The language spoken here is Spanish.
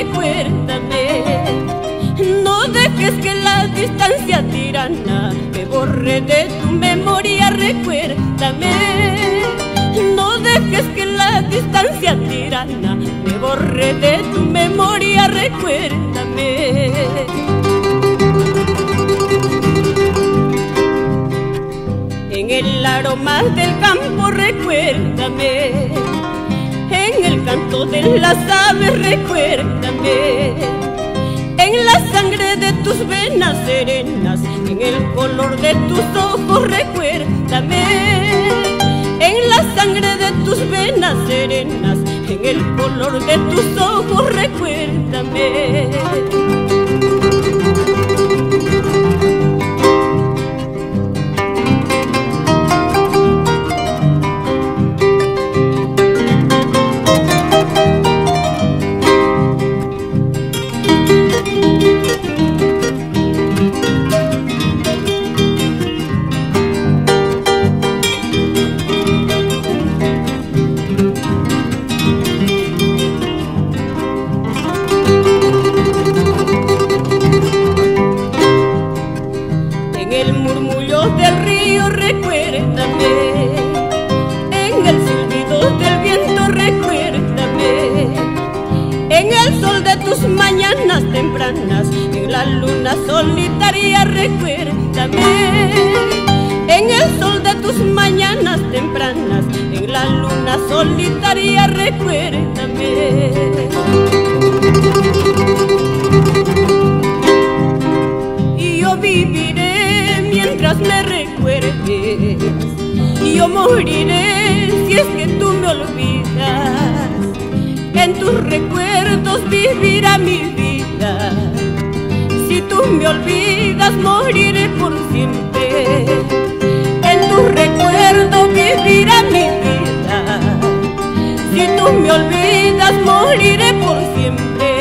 recuérdame. No dejes que la distancia tirana me borre de tu memoria, recuérdame. No dejes que la distancia tirana me borre de tu memoria, recuérdame. En el aroma del campo, recuérdame. En el canto de las aves, recuérdame. En la sangre de tus venas serenas, en el color de tus ojos, recuérdame. En la sangre de tus venas serenas, en el color de tus ojos, recuérdame. En el murmullo del río, recuérdame. En el silbido del viento, recuérdame. En el sol de tus mañanas tempranas, en la luna solitaria, recuérdame. En el sol de tus mañanas tempranas, en la luna solitaria, recuérdame. Y yo viviré mientras me recuerdes, y yo moriré si es que tú me olvidas. En tus recuerdos vivirá mi vida. Si tú me olvidas, moriré por siempre. En tus recuerdos vivirá mi vida. Si tú me olvidas, moriré por siempre.